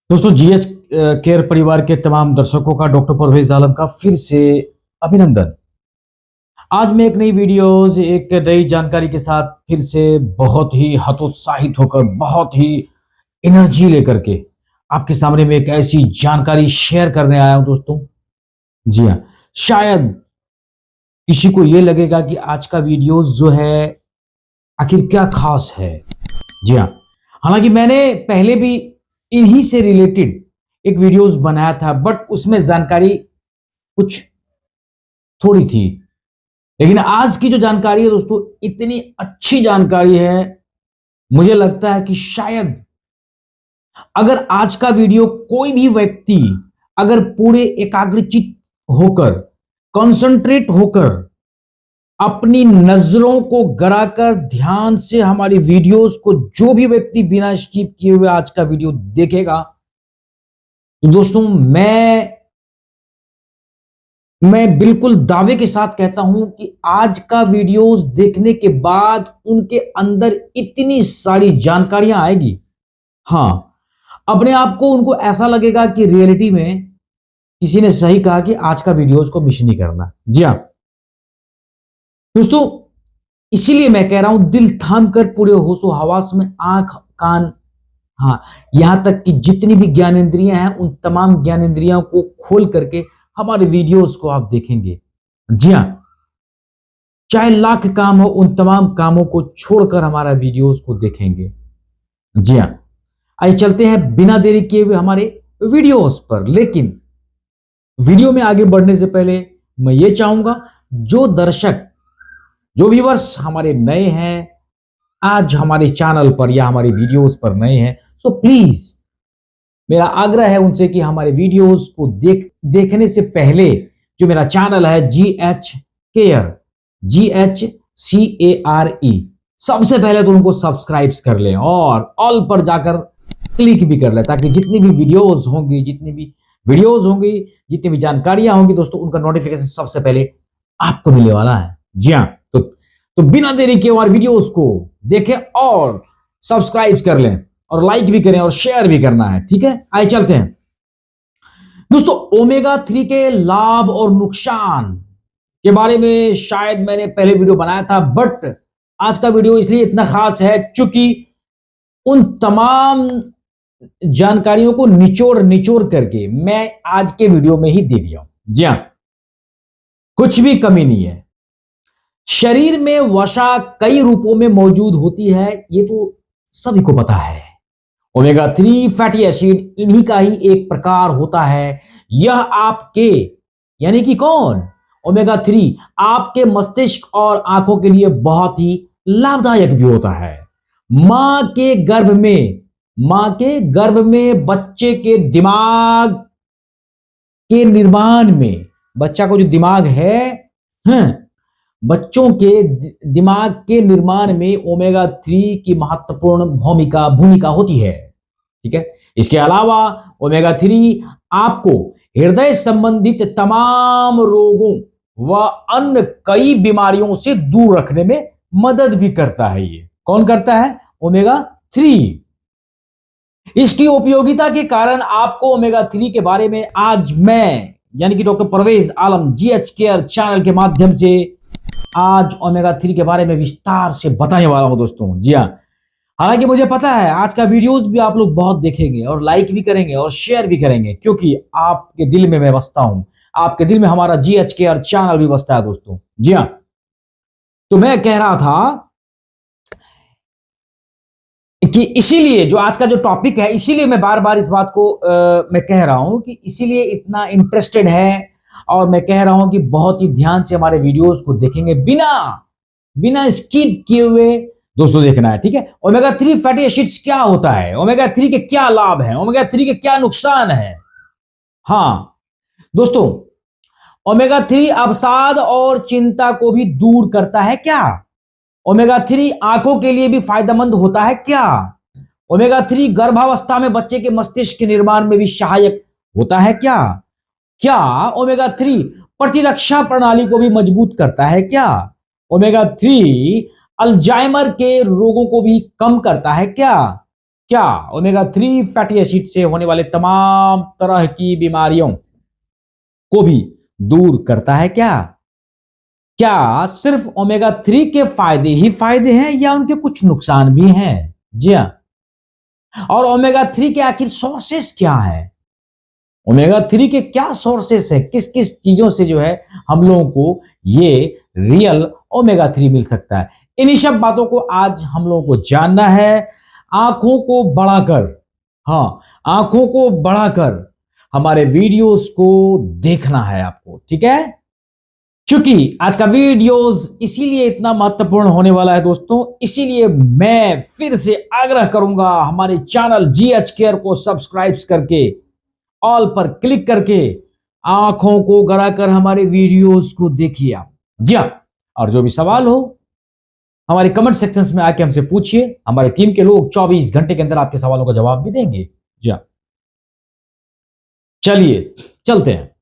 दोस्तों GH care परिवार के तमाम दर्शकों का डॉक्टर परवेज आलम का फिर से अभिनंदन। आज मैं एक नई वीडियोस एक नई जानकारी के साथ फिर से बहुत ही हतोत्साहित होकर बहुत ही एनर्जी लेकर के आपके सामने में एक ऐसी जानकारी शेयर करने आया हूं दोस्तों। जी हाँ, शायद किसी को ये लगेगा कि आज का वीडियोस जो है आखिर क्या खास है। जी हाँ, हालांकि मैंने पहले भी इन्हीं से रिलेटेड एक वीडियोस बनाया था बट उसमें जानकारी कुछ थोड़ी थी। लेकिन आज की जो जानकारी है दोस्तों इतनी अच्छी जानकारी है, मुझे लगता है कि शायद अगर आज का वीडियो कोई भी व्यक्ति अगर पूरे एकाग्रचित होकर कंसंट्रेट होकर अपनी नजरों को गड़ाकर ध्यान से हमारी वीडियोस को जो भी व्यक्ति बिना स्किप किए हुए आज का वीडियो देखेगा तो दोस्तों मैं बिल्कुल दावे के साथ कहता हूं कि आज का वीडियोस देखने के बाद उनके अंदर इतनी सारी जानकारियां आएगी। हां, अपने आप को उनको ऐसा लगेगा कि रियलिटी में किसी ने सही कहा कि आज का वीडियोस को मिस नहीं करना। जी हां दोस्तों, इसीलिए मैं कह रहा हूं दिल थाम कर पूरे होशो हवास में आंख कान, हाँ, यहां तक कि जितनी भी ज्ञानेंद्रियां हैं उन तमाम ज्ञानेंद्रियों को खोल करके हमारे वीडियोस को आप देखेंगे। जी हां, चाहे लाख काम हो उन तमाम कामों को छोड़कर हमारा वीडियोस को देखेंगे। जी हां, आइए चलते हैं बिना देरी किए हुए हमारे वीडियोस पर। लेकिन वीडियो में आगे बढ़ने से पहले मैं ये चाहूंगा जो दर्शक जो व्यूअर्स हमारे नए हैं आज हमारे चैनल पर या हमारे वीडियोस पर नए हैं, सो प्लीज मेरा आग्रह है उनसे कि हमारे वीडियोस को देखने से पहले जो मेरा चैनल है जीएच केयर GHCARE, सबसे पहले तो उनको सब्सक्राइब कर लें और ऑल पर जाकर क्लिक भी कर लें ताकि जितनी भी वीडियोस होंगी जितनी भी जानकारियां होंगी दोस्तों उनका नोटिफिकेशन सबसे पहले आपको मिलने वाला है। जी हाँ, तो बिना देरी के हमारे वीडियोस को देखें और सब्सक्राइब कर लें और लाइक भी करें और शेयर भी करना है। ठीक है, आइए चलते हैं दोस्तों। ओमेगा 3 के लाभ और नुकसान के बारे में शायद मैंने पहले वीडियो बनाया था बट आज का वीडियो इसलिए इतना खास है क्योंकि उन तमाम जानकारियों को निचोड़ निचोड़ करके मैं आज के वीडियो में ही दे दिया हूं। जी हां, कुछ भी कमी नहीं है। शरीर में वसा कई रूपों में मौजूद होती है, ये तो सभी को पता है। ओमेगा 3 फैटी एसिड इन्हीं का ही एक प्रकार होता है। यह आपके यानी कि कौन, ओमेगा 3 आपके मस्तिष्क और आंखों के लिए बहुत ही लाभदायक भी होता है। मां के गर्भ में बच्चे के दिमाग के निर्माण में, बच्चा को जो दिमाग है, बच्चों के दिमाग के निर्माण में ओमेगा 3 की महत्वपूर्ण भूमिका होती है। ठीक है, इसके अलावा ओमेगा 3 आपको हृदय संबंधित तमाम रोगों व अन्य कई बीमारियों से दूर रखने में मदद भी करता है। ये कौन करता है? ओमेगा 3। इसकी उपयोगिता के कारण आपको ओमेगा 3 के बारे में आज मैं यानी कि doctor Parvez Alam GH care channel के माध्यम से आज ओमेगा 3 के बारे में विस्तार से बताने वाला हूं दोस्तों। जी हां, हालांकि मुझे पता है आज का वीडियोस भी आप लोग बहुत देखेंगे और लाइक भी करेंगे और शेयर भी करेंगे क्योंकि आपके दिल में मैं बसता हूं, आपके दिल में हमारा जीएच केयर चैनल भी बसता है दोस्तों। जी हां, तो मैं कह रहा था कि इसीलिए जो आज का जो टॉपिक है इसीलिए मैं बार बार इस बात को मैं कह रहा हूं कि इसीलिए इतना इंटरेस्टेड है और मैं कह रहा हूं कि बहुत ही ध्यान से हमारे वीडियोस को देखेंगे, बिना स्किप किए हुए दोस्तों देखना है। ठीक है, ओमेगा 3 फैटी एसिड्स क्या होता है, ओमेगा 3 के क्या लाभ हैं, ओमेगा 3 के क्या नुकसान है। हां दोस्तों, ओमेगा 3 अवसाद और चिंता को भी दूर करता है क्या? ओमेगा 3 आंखों के लिए भी फायदेमंद होता है क्या? ओमेगा 3 गर्भावस्था में बच्चे के मस्तिष्क के निर्माण में भी सहायक होता है क्या? क्या ओमेगा 3 प्रतिरक्षा प्रणाली को भी मजबूत करता है क्या? ओमेगा 3 अल्जाइमर के रोगों को भी कम करता है क्या? क्या ओमेगा 3 फैटी एसिड से होने वाले तमाम तरह की बीमारियों को भी दूर करता है क्या? क्या सिर्फ ओमेगा 3 के फायदे ही फायदे हैं या उनके कुछ नुकसान भी हैं? जी हां। और ओमेगा 3 के आखिर सोर्सेस क्या है? ओमेगा 3 के क्या सोर्सेस है? किस किस चीजों से जो है हम लोगों को ये रियल ओमेगा 3 मिल सकता है? इन्हीं सब बातों को आज हम लोगों को जानना है। आंखों को बढ़ाकर, हाँ, आंखों को बढ़ाकर हमारे वीडियोस को देखना है आपको, ठीक है? चूंकि आज का वीडियोस इसीलिए इतना महत्वपूर्ण होने वाला है दोस्तों, इसीलिए मैं फिर से आग्रह करूंगा हमारे चैनल जीएच केयर को सब्सक्राइब करके ऑल पर क्लिक करके आंखों को गड़ाकर हमारे वीडियोस को देखिए आप। जी हाँ, और जो भी सवाल हो हमारे कमेंट सेक्शंस में आके हमसे पूछिए। हमारे टीम के लोग 24 घंटे के अंदर आपके सवालों का जवाब भी देंगे। जी हाँ, चलिए चलते हैं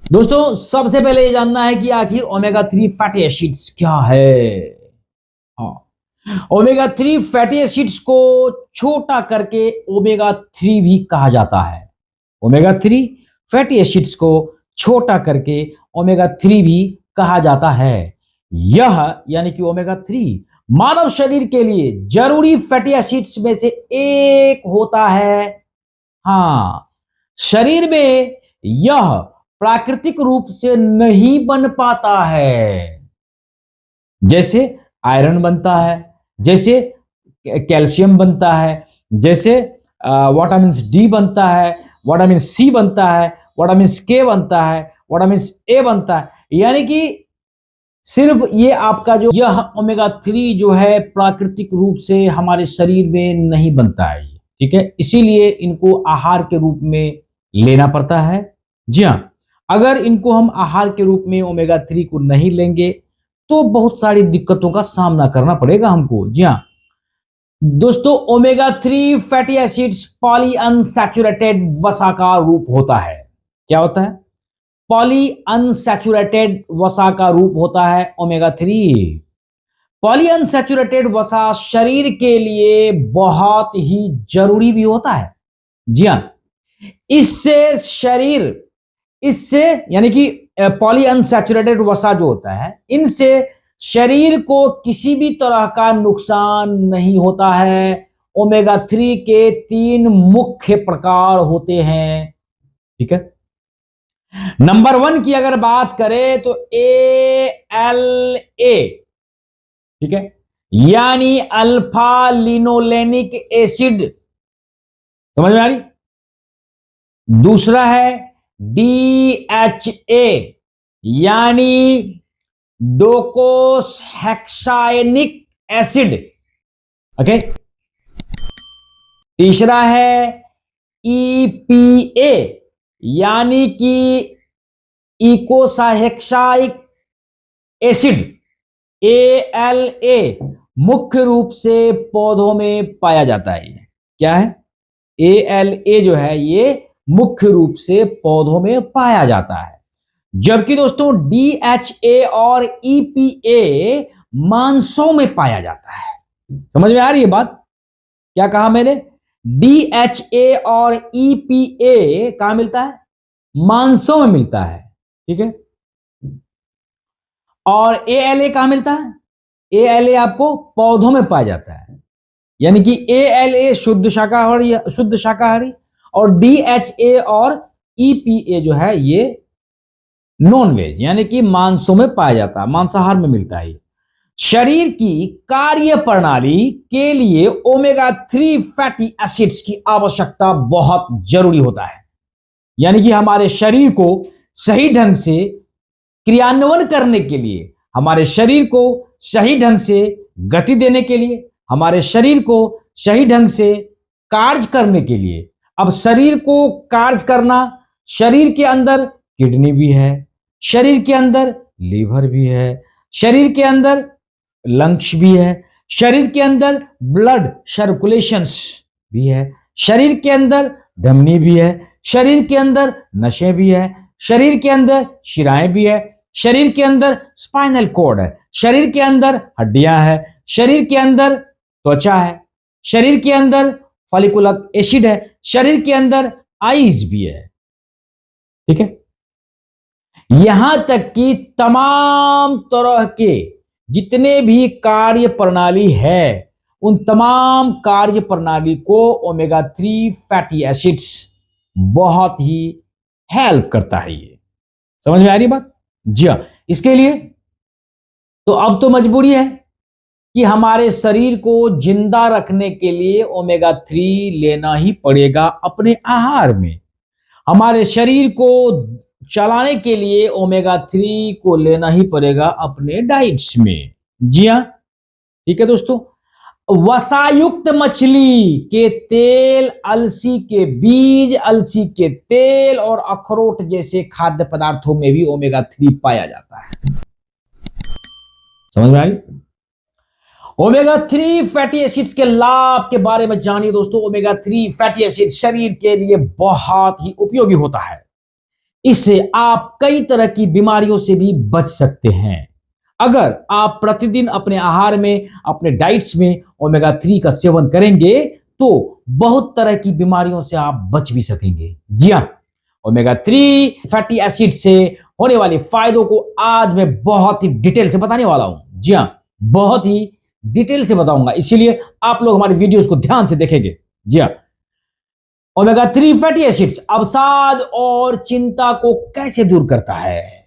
दोस्तों। सबसे पहले ये जानना है कि आखिर ओमेगा 3 फैटी एसिड्स क्या है। हाँ, ओमेगा 3 फैटी एसिड्स को छोटा करके ओमेगा 3 भी कहा जाता है। ओमेगा 3 फैटी एसिड्स को छोटा करके ओमेगा 3 भी कहा जाता है। यह यानी कि ओमेगा 3 मानव शरीर के लिए जरूरी फैटी एसिड्स में से एक होता है। हाँ, शरीर में यह प्राकृतिक रूप से नहीं बन पाता है। जैसे आयरन बनता है, जैसे कैल्शियम बनता है, जैसे विटामिन डी बनता है, विटामिन सी बनता है, विटामिन के बनता है, विटामिन ए बनता है। यानी कि सिर्फ ये आपका जो यह ओमेगा 3 जो है प्राकृतिक रूप से हमारे शरीर में नहीं बनता है, ठीक है? इसीलिए इनको आहार के रूप में लेना पड़ता है। जी हाँ, अगर इनको हम आहार के रूप में ओमेगा 3 को नहीं लेंगे तो बहुत सारी दिक्कतों का सामना करना पड़ेगा हमको। जी हाँ दोस्तों, ओमेगा 3 फैटी एसिड्स पॉलीअनसैचुरेटेड वसा का रूप होता है। क्या होता है? पॉलीअनसैचुरेटेड वसा का रूप होता है ओमेगा 3। पॉलीअनसैचुरेटेड वसा शरीर के लिए बहुत ही जरूरी भी होता है। जी हाँ, इससे यानी कि पॉलीअनसैचुरेटेड वसा जो होता है, इनसे शरीर को किसी भी तरह का नुकसान नहीं होता है। ओमेगा 3 के 3 मुख्य प्रकार होते हैं, ठीक है? नंबर 1 की अगर बात करें तो ALA, ठीक है, यानी अल्फा लिनोलेनिक एसिड, समझ में आ रही? दूसरा है DHA, यानी डोकोस हेक्साएनिक एसिड, ओके। तीसरा है EPA, यानी कि इकोसाहेक्साइक एसिड। ALA मुख्य रूप से पौधों में पाया जाता है। क्या है? ALA जो है ये मुख्य रूप से पौधों में पाया जाता है, जबकि दोस्तों DHA और EPA मांसों में पाया जाता है। समझ में आ रही है बात? क्या कहा मैंने? DHA और EPA कहां मिलता है? मांसों में मिलता है, ठीक है। और ALA कहां मिलता है? ALA आपको पौधों में पाया जाता है, यानी कि ALA शुद्ध शाकाहारी और DHA और EPA जो है ये नॉन वेज, यानी कि मांसों में पाया जाता है, मांसाहार में मिलता है। शरीर की कार्य प्रणाली के लिए ओमेगा 3 फैटी एसिड्स की आवश्यकता बहुत जरूरी होता है। यानी कि हमारे शरीर को सही ढंग से क्रियान्वयन करने के लिए, हमारे शरीर को सही ढंग से गति देने के लिए, हमारे शरीर को सही ढंग से कार्य करने के लिए, अब शरीर को कार्य करना, शरीर के अंदर किडनी भी है, शरीर के अंदर लीवर भी है, शरीर के अंदर लंग्स भी है, शरीर के अंदर ब्लड सर्कुलेशंस भी है, शरीर के अंदर धमनी भी है, शरीर के अंदर नसें भी है, शरीर के अंदर शिराएं भी है, शरीर के अंदर स्पाइनल कॉर्ड है, शरीर के अंदर हड्डियां है, शरीर के अंदर त्वचा है, शरीर के अंदर फॉलिकुलर एसिड है, शरीर के अंदर आइस भी है। ठीक है, यहां तक कि तमाम तरह के जितने भी कार्य प्रणाली है, उन तमाम कार्य प्रणाली को ओमेगा 3 फैटी एसिड्स बहुत ही हेल्प करता है। ये समझ में आ रही बात? जी हाँ। इसके लिए तो अब तो मजबूरी है कि हमारे शरीर को जिंदा रखने के लिए ओमेगा 3 लेना ही पड़ेगा अपने आहार में। हमारे शरीर को चलाने के लिए ओमेगा 3 को लेना ही पड़ेगा अपने डाइट्स में। जी हाँ, ठीक है दोस्तों। वसायुक्त मछली के तेल, अलसी के बीज, अलसी के तेल और अखरोट जैसे खाद्य पदार्थों में भी ओमेगा 3 पाया जाता है। समझ में आई? ओमेगा 3 फैटी एसिड्स के लाभ के बारे में जानिए दोस्तों। ओमेगा 3 फैटी एसिड शरीर के लिए बहुत ही उपयोगी होता है। इससे आप कई तरह की बीमारियों से भी बच सकते हैं। अगर आप प्रतिदिन अपने आहार में, अपने डाइट्स में ओमेगा 3 का सेवन करेंगे तो बहुत तरह की बीमारियों से आप बच भी सकेंगे। जी हां, ओमेगा 3 फैटी एसिड से होने वाले फायदों को आज मैं बहुत ही डिटेल से बताने वाला हूं। जी हां, बहुत ही डिटेल से बताऊंगा, इसीलिए आप लोग हमारी वीडियोस को ध्यान से देखेंगे। जी हां, ओमेगा 3 फैटी एसिड्स अवसाद और चिंता को कैसे दूर करता है।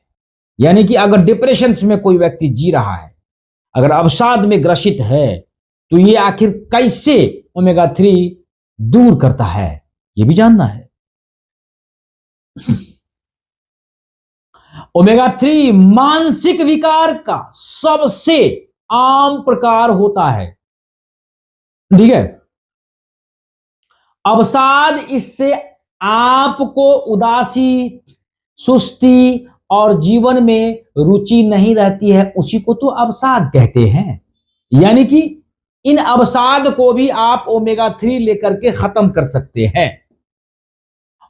यानी कि अगर डिप्रेशन में कोई व्यक्ति जी रहा है, अगर अवसाद में ग्रसित है, तो ये आखिर कैसे ओमेगा 3 दूर करता है, ये भी जानना है। ओमेगा 3 मानसिक विकार का सबसे आम प्रकार होता है। ठीक है, अवसाद, इससे आपको उदासी, सुस्ती और जीवन में रुचि नहीं रहती है, उसी को तो अवसाद कहते हैं। यानी कि इन अवसाद को भी आप ओमेगा 3 लेकर के खत्म कर सकते हैं।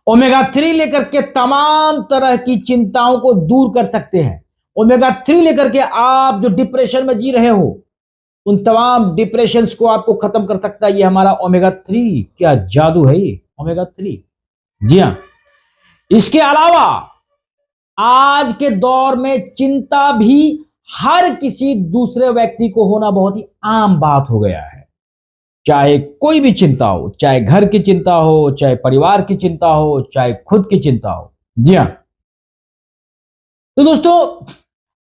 ओमेगा 3 लेकर के तमाम तरह की चिंताओं को दूर कर सकते हैं। ओमेगा 3 लेकर के आप जो डिप्रेशन में जी रहे हो, उन तमाम डिप्रेशंस को आपको खत्म कर सकता है ये हमारा ओमेगा 3। क्या जादू है ये ओमेगा 3। जी हां, इसके अलावा आज के दौर में चिंता भी हर किसी दूसरे व्यक्ति को होना बहुत ही आम बात हो गया है। चाहे कोई भी चिंता हो, चाहे घर की चिंता हो, चाहे परिवार की चिंता हो, चाहे खुद की चिंता हो। जी हां, तो दोस्तों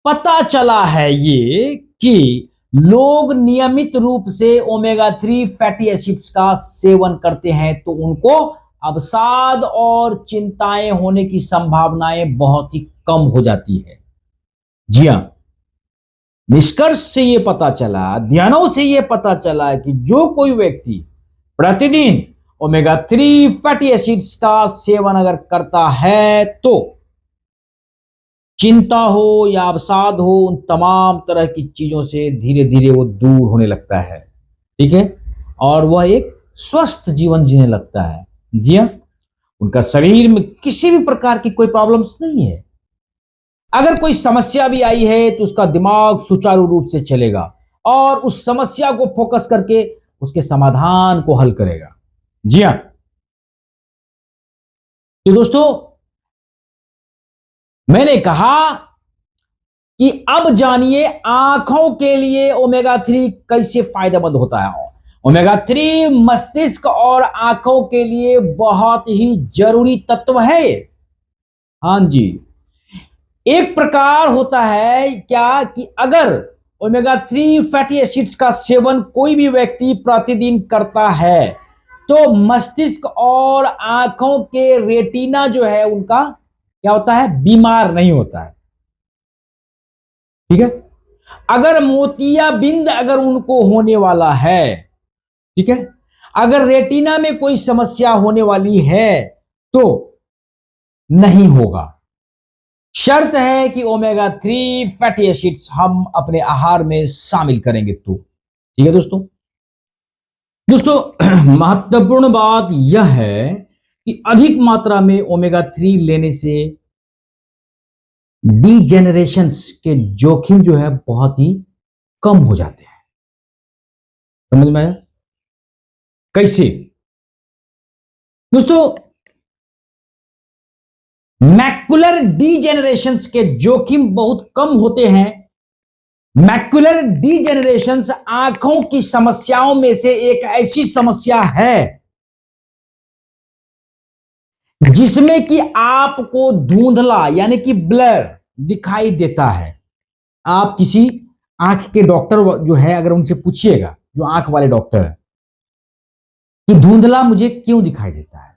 पता चला है ये कि लोग नियमित रूप से ओमेगा 3 फैटी एसिड्स का सेवन करते हैं तो उनको अवसाद और चिंताएं होने की संभावनाएं बहुत ही कम हो जाती है। जी हां, निष्कर्ष से यह पता चला, अध्ययनों से यह पता चला कि जो कोई व्यक्ति प्रतिदिन ओमेगा 3 फैटी एसिड्स का सेवन अगर करता है तो चिंता हो या अवसाद हो, उन तमाम तरह की चीजों से धीरे धीरे वो दूर होने लगता है। ठीक है, और वह एक स्वस्थ जीवन जीने लगता है। जी हां, उनका शरीर में किसी भी प्रकार की कोई प्रॉब्लम्स नहीं है। अगर कोई समस्या भी आई है तो उसका दिमाग सुचारू रूप से चलेगा और उस समस्या को फोकस करके उसके समाधान को हल करेगा। जी हां, तो दोस्तों मैंने कहा कि अब जानिए आंखों के लिए ओमेगा 3 कैसे फायदेमंद होता है। ओमेगा 3 मस्तिष्क और आंखों के लिए बहुत ही जरूरी तत्व है। हां जी, एक प्रकार होता है क्या कि अगर ओमेगा 3 फैटी एसिड्स का सेवन कोई भी व्यक्ति प्रतिदिन करता है तो मस्तिष्क और आंखों के रेटिना जो है उनका क्या होता है, बीमार नहीं होता है। ठीक है, अगर मोतियाबिंद अगर उनको होने वाला है, ठीक है, अगर रेटिना में कोई समस्या होने वाली है तो नहीं होगा। शर्त है कि ओमेगा 3 फैटी एसिड्स हम अपने आहार में शामिल करेंगे तो। ठीक है दोस्तों, महत्वपूर्ण बात यह है कि अधिक मात्रा में ओमेगा 3 लेने से डीजेनरेशंस के जोखिम जो है बहुत ही कम हो जाते हैं। समझ में आया कैसे? दोस्तों, मैकुलर डीजेनरेशंस के जोखिम बहुत कम होते हैं। मैकुलर डीजेनरेशंस आंखों की समस्याओं में से एक ऐसी समस्या है जिसमें कि आपको धुंधला यानी कि ब्लर दिखाई देता है। आप किसी आंख के डॉक्टर जो है अगर उनसे पूछिएगा, जो आंख वाले डॉक्टर है, कि धुंधला मुझे क्यों दिखाई देता है।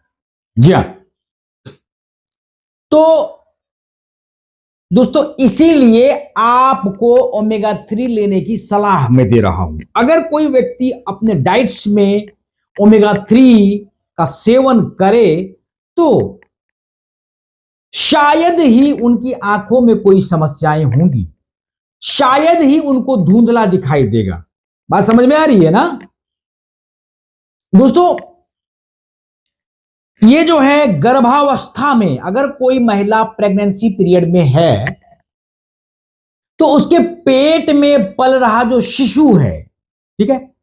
जी हां, तो दोस्तों इसीलिए आपको ओमेगा 3 लेने की सलाह मैं दे रहा हूं। अगर कोई व्यक्ति अपने डाइट्स में ओमेगा 3 का सेवन करे तो शायद ही उनकी आंखों में कोई समस्याएं होंगी, शायद ही उनको धुंधला दिखाई देगा। बात समझ में आ रही है ना दोस्तों? ये जो है गर्भावस्था में अगर कोई महिला प्रेगनेंसी पीरियड में है तो उसके पेट में पल रहा जो शिशु है, ठीक है,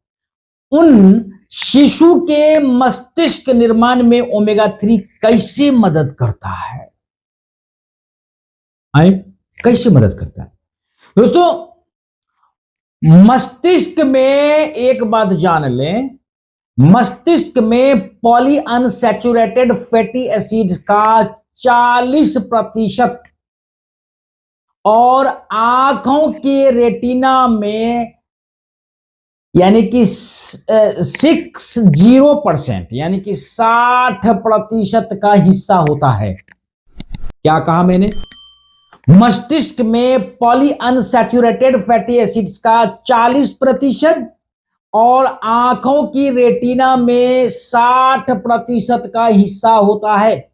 उन शिशु के मस्तिष्क निर्माण में ओमेगा 3 कैसे मदद करता है? आए? कैसे मदद करता है दोस्तों? मस्तिष्क में एक बात जान लें, मस्तिष्क में पॉली अनसैचुरेटेड फैटी एसिड्स का 40% और आंखों के रेटिना में यानी कि 60% यानी कि 60% का हिस्सा होता है। क्या कहा मैंने? मस्तिष्क में पॉली अनसैचुरेटेड फैटी एसिड्स का 40% और आंखों की रेटिना में 60% का हिस्सा होता है।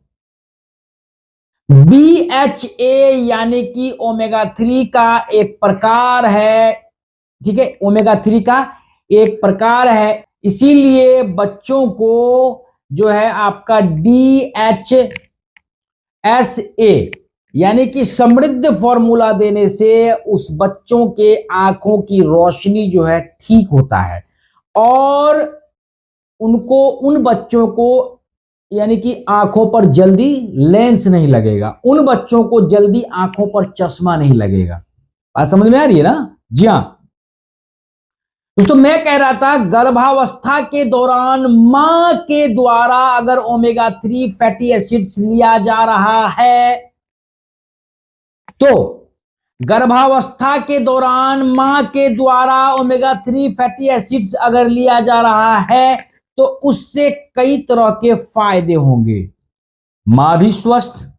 BHA यानी कि ओमेगा 3 का एक प्रकार है, ठीक है, ओमेगा 3 का एक प्रकार है। इसीलिए बच्चों को जो है आपका DHSA यानी कि समृद्ध फॉर्मूला देने से उस बच्चों के आंखों की रोशनी जो है ठीक होता है और उनको, उन बच्चों को यानी कि आंखों पर जल्दी लेंस नहीं लगेगा, उन बच्चों को जल्दी आंखों पर चश्मा नहीं लगेगा। बात समझ में आ रही है ना? जी हां दोस्तों, मैं कह रहा था गर्भावस्था के दौरान मां के द्वारा अगर ओमेगा 3 फैटी एसिड्स लिया जा रहा है तो गर्भावस्था के दौरान मां के द्वारा ओमेगा 3 फैटी एसिड्स अगर लिया जा रहा है तो उससे कई तरह के फायदे होंगे। मां भी स्वस्थ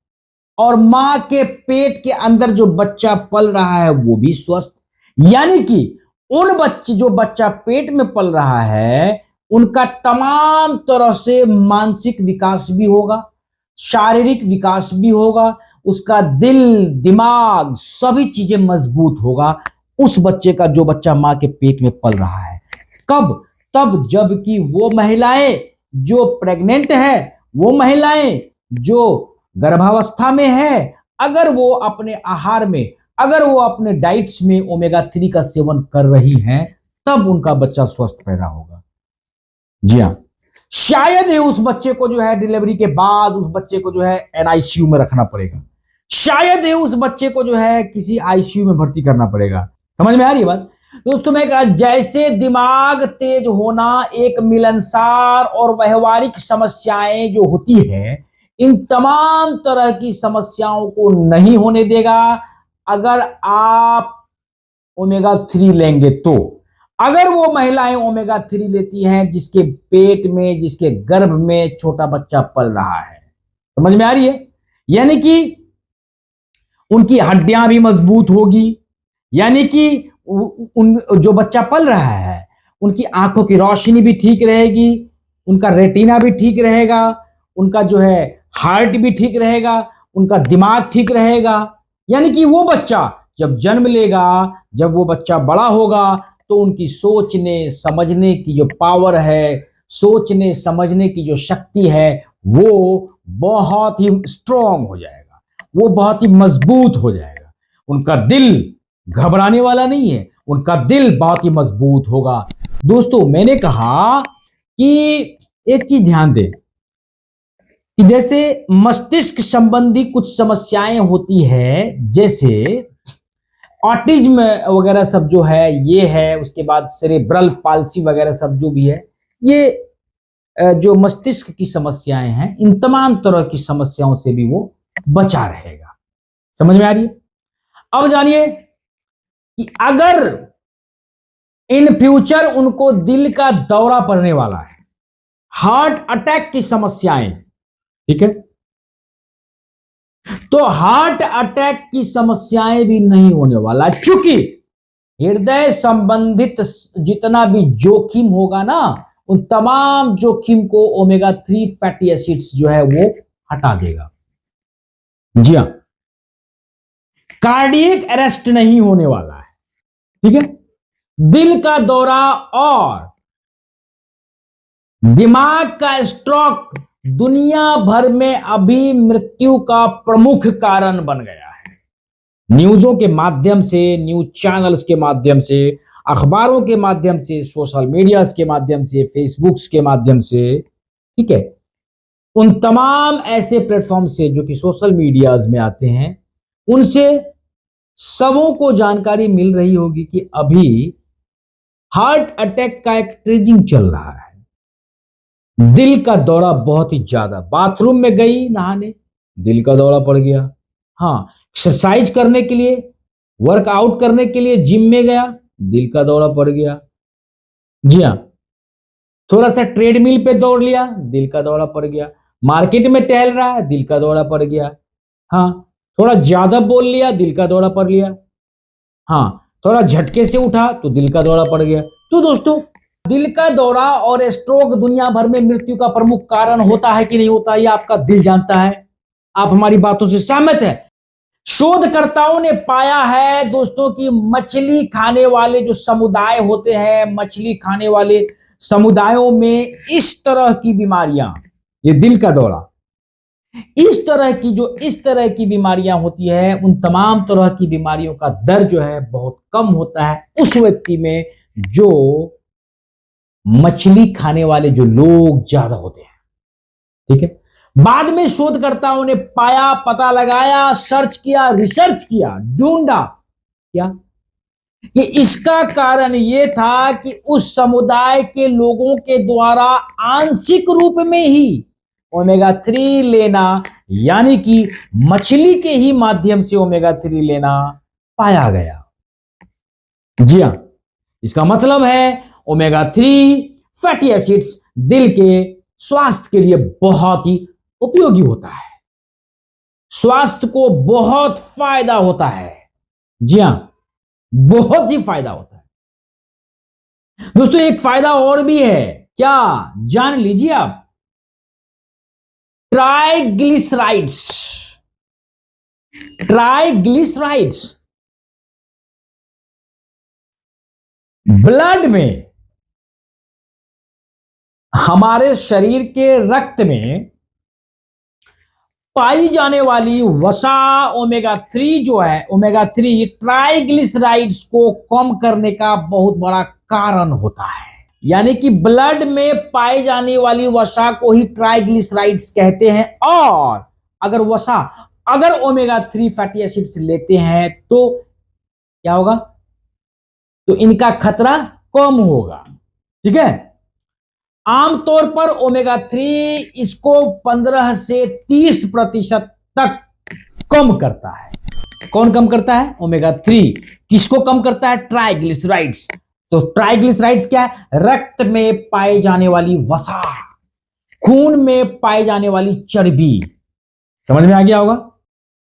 और मां के पेट के अंदर जो बच्चा पल रहा है वो भी स्वस्थ, यानी कि उन बच्चे जो बच्चा पेट में पल रहा है उनका तमाम तरह से मानसिक विकास भी होगा, शारीरिक विकास भी होगा, उसका दिल दिमाग सभी चीजें मजबूत होगा उस बच्चे का जो बच्चा मां के पेट में पल रहा है। कब? तब जबकि वो महिलाएं जो प्रेग्नेंट है, वो महिलाएं जो गर्भावस्था में है, अगर वो अपने आहार में, अगर वो अपने डाइट्स में ओमेगा 3 का सेवन कर रही हैं तब उनका बच्चा स्वस्थ पैदा होगा। जी हां, शायद ही उस बच्चे को जो है डिलीवरी के बाद उस बच्चे को जो है NICU में रखना पड़ेगा, शायद ही उस बच्चे को जो है किसी ICU में भर्ती करना पड़ेगा। समझ में आ रही है बात दोस्तों? मैं कहा जैसे दिमाग तेज होना एक मिलनसार और व्यवहारिक समस्याएं जो होती है, इन तमाम तरह की समस्याओं को नहीं होने देगा अगर आप ओमेगा 3 लेंगे तो। अगर वो महिलाएं ओमेगा 3 लेती हैं जिसके पेट में, जिसके गर्भ में छोटा बच्चा पल रहा है, समझ में आ रही है, यानी कि उनकी हड्डियां भी मजबूत होगी, यानी कि उन जो बच्चा पल रहा है उनकी आंखों की रोशनी भी ठीक रहेगी, उनका रेटिना भी ठीक रहेगा, उनका जो है हार्ट भी ठीक रहेगा, उनका दिमाग ठीक रहेगा। यानी कि वो बच्चा जब जन्म लेगा, जब वो बच्चा बड़ा होगा तो उनकी सोचने समझने की जो पावर है, सोचने समझने की जो शक्ति है वो बहुत ही स्ट्रांग हो जाएगा, वो बहुत ही मजबूत हो जाएगा। उनका दिल घबराने वाला नहीं है, उनका दिल बहुत ही मजबूत होगा। दोस्तों मैंने कहा कि एक चीज ध्यान दें, कि जैसे मस्तिष्क संबंधी कुछ समस्याएं होती है, जैसे ऑटिज्म वगैरह सब जो है ये है, उसके बाद सेरेब्रल पाल्सी वगैरह सब जो भी है, ये जो मस्तिष्क की समस्याएं हैं, इन तमाम तरह की समस्याओं से भी वो बचा रहेगा। समझ में आ रही है? अब जानिए कि अगर इन फ्यूचर उनको दिल का दौरा पड़ने वाला है, हार्ट अटैक की समस्याएं, ठीक है, तो हार्ट अटैक की समस्याएं भी नहीं होने वाला, क्योंकि हृदय संबंधित जितना भी जोखिम होगा ना, उन तमाम जोखिम को ओमेगा 3 फैटी एसिड्स जो है वो हटा देगा। जी हां, कार्डियक अरेस्ट नहीं होने वाला है, ठीक है, दिल का दौरा और दिमाग का स्ट्रोक दुनिया भर में अभी मृत्यु का प्रमुख कारण बन गया है। न्यूज़ों के माध्यम से, न्यूज चैनल्स के माध्यम से, अखबारों के माध्यम से, सोशल मीडिया के माध्यम से, फेसबुक्स के माध्यम से, ठीक है, उन तमाम ऐसे प्लेटफॉर्म से जो कि सोशल मीडियाज में आते हैं, उनसे सबों को जानकारी मिल रही होगी कि अभी हार्ट अटैक का एक ट्रेजिंग चल रहा है, दिल का दौरा बहुत ही ज्यादा, बाथरूम में गई नहाने, दिल का दौरा पड़ गया। हाँ, एक्सरसाइज करने के लिए, वर्कआउट करने के लिए जिम में गया, दिल का दौरा पड़ गया। जी हाँ, थोड़ा सा ट्रेडमिल पे दौड़ लिया, दिल का दौरा पड़ गया। मार्केट में टहल रहा है, दिल का दौरा पड़ गया। हाँ, थोड़ा ज्यादा बोल लिया, दिल का दौरा पड़ लिया। हाँ, थोड़ा झटके से उठा तो दिल का दौरा पड़ गया। तो दोस्तों, दिल का दौरा और स्ट्रोक दुनिया भर में मृत्यु का प्रमुख कारण होता है कि नहीं होता, ये आपका दिल जानता है। आप हमारी बातों से सहमत हैं? शोधकर्ताओं ने पाया है दोस्तों कि मछली खाने वाले जो समुदाय होते हैं, मछली खाने वाले समुदायों में इस तरह की बीमारियां, ये दिल का दौरा, इस तरह की बीमारियां होती है, उन तमाम तरह की बीमारियों का दर जो है बहुत कम होता है उस व्यक्ति में जो मछली खाने वाले जो लोग ज्यादा होते हैं। ठीक है, बाद में शोधकर्ताओं ने पाया, पता लगाया, सर्च किया, रिसर्च किया, ढूंढा क्या कि इसका कारण यह था कि उस समुदाय के लोगों के द्वारा आंशिक रूप में ही ओमेगा 3 लेना, यानी कि मछली के ही माध्यम से ओमेगा 3 लेना पाया गया। जी हां, इसका मतलब है ओमेगा 3 फैटी एसिड्स दिल के स्वास्थ्य के लिए बहुत ही उपयोगी होता है, स्वास्थ्य को बहुत फायदा होता है। जी हां, बहुत ही फायदा होता है दोस्तों। एक फायदा और भी है, क्या जान लीजिए आप, ट्राइग्लिसराइड्स। ट्राइग्लिसराइड्स ब्लड में, हमारे शरीर के रक्त में पाई जाने वाली वसा ओमेगा 3 जो है, ओमेगा 3 ट्राइग्लिसराइड्स को कम करने का बहुत बड़ा कारण होता है। यानी कि ब्लड में पाई जाने वाली वसा को ही ट्राइग्लिसराइड्स कहते हैं, और अगर ओमेगा 3 फैटी एसिड्स लेते हैं तो क्या होगा, तो इनका खतरा कम होगा। ठीक है, आमतौर पर ओमेगा 3 इसको 15 से 30% तक कम करता है। कौन कम करता है? ओमेगा 3 किसको कम करता है? ट्राइग्लिसराइड्स। तो ट्राइग्लिसराइड्स क्या है? रक्त में पाए जाने वाली वसा, खून में पाए जाने वाली चर्बी। समझ में आ गया होगा।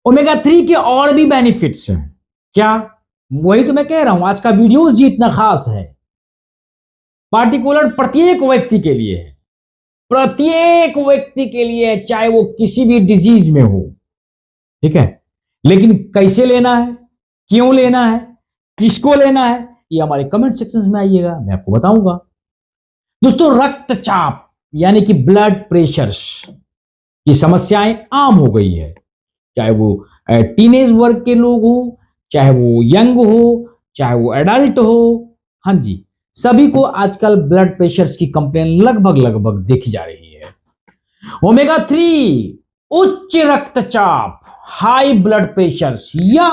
ओमेगा 3 के और भी बेनिफिट्स हैं। क्या? वही तो मैं कह रहा हूं, आज का वीडियो जी इतना खास है, पार्टिकुलर प्रत्येक व्यक्ति के लिए है, प्रत्येक व्यक्ति के लिए, चाहे वो किसी भी डिजीज में हो। ठीक है, लेकिन कैसे लेना है, क्यों लेना है, किसको लेना है, ये हमारे कमेंट सेक्शन में आइएगा, मैं आपको बताऊंगा। दोस्तों, रक्तचाप यानी कि ब्लड प्रेशर्स की समस्याएं आम हो गई है, चाहे वो टीनेज वर्ग के लोग हो, चाहे वो यंग हो, चाहे वो एडल्ट हो। हाँ जी, सभी को आजकल ब्लड प्रेशर्स की कंप्लेन लगभग देखी जा रही है। ओमेगा 3 उच्च रक्तचाप, हाई ब्लड प्रेशर या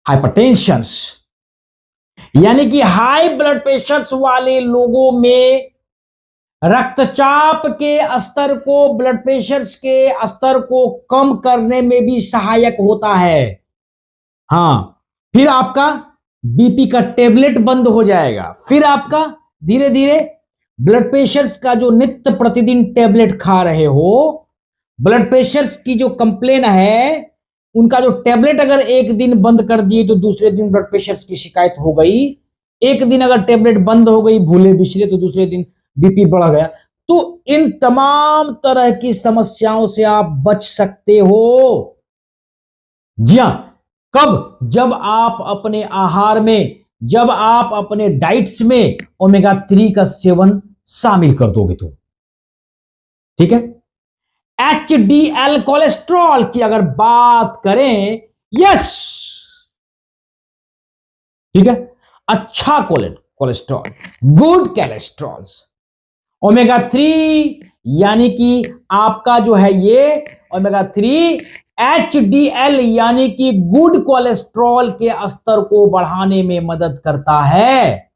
हाइपरटेंशन, यानी कि हाई ब्लड प्रेशर वाले लोगों में रक्तचाप के स्तर को, ब्लड प्रेशर के स्तर को कम करने में भी सहायक होता है। हां, फिर आपका बीपी का टेबलेट बंद हो जाएगा, फिर आपका धीरे धीरे ब्लड प्रेशर का जो नित्य प्रतिदिन टेबलेट खा रहे हो, ब्लड प्रेशर की जो कंप्लेन है, उनका जो टेबलेट अगर एक दिन बंद कर दिए तो दूसरे दिन ब्लड प्रेशर की शिकायत हो गई, एक दिन अगर टेबलेट बंद हो गई भूले बिछले तो दूसरे दिन बीपी बढ़ गया। तो इन तमाम तरह की समस्याओं से आप बच सकते हो। जी हां, कब? जब आप अपने आहार में, जब आप अपने डाइट्स में ओमेगा 3 का सेवन शामिल कर दोगे तो। ठीक है। एचडीएल कोलेस्ट्रॉल की अगर बात करें, यस, ठीक है, अच्छा कोलेस्ट्रॉल, गुड कोलेस्ट्रॉल, ओमेगा 3 यानी कि आपका जो है ये ओमेगा 3 एचडीएल यानी कि गुड कोलेस्ट्रॉल के स्तर को बढ़ाने में मदद करता है,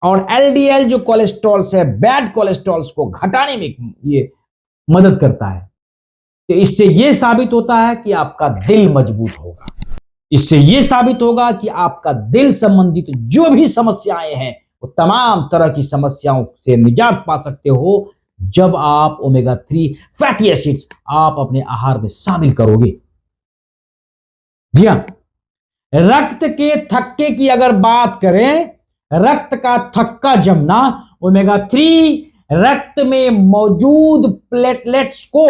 और एलडीएल जो कोलेस्ट्रॉल है, बैड कोलेस्ट्रॉल को घटाने में ये मदद करता है। तो इससे यह साबित होता है कि आपका दिल मजबूत होगा, इससे यह साबित होगा कि आपका दिल संबंधित जो भी समस्याएं हैं वो तमाम तरह की समस्याओं से निजात पा सकते हो जब आप ओमेगा 3 फैटी एसिड्स आप अपने आहार में शामिल करोगे। जी हां, रक्त के थक्के की अगर बात करें, रक्त का थक्का जमना, ओमेगा 3 रक्त में मौजूद प्लेटलेट्स को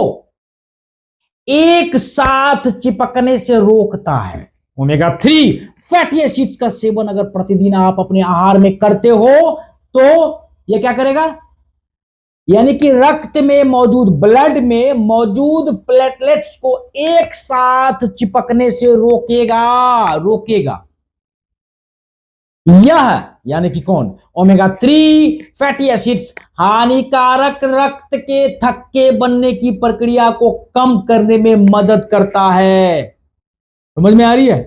एक साथ चिपकने से रोकता है। ओमेगा 3 फैटी एसिड्स का सेवन अगर प्रतिदिन आप अपने आहार में करते हो तो यह क्या करेगा, यानी कि रक्त में मौजूद, ब्लड में मौजूद प्लेटलेट्स को एक साथ चिपकने से रोकेगा। यह यानी कि कौन? ओमेगा 3 फैटी एसिड्स हानिकारक रक्त के थक्के बनने की प्रक्रिया को कम करने में मदद करता है। समझ में आ रही है?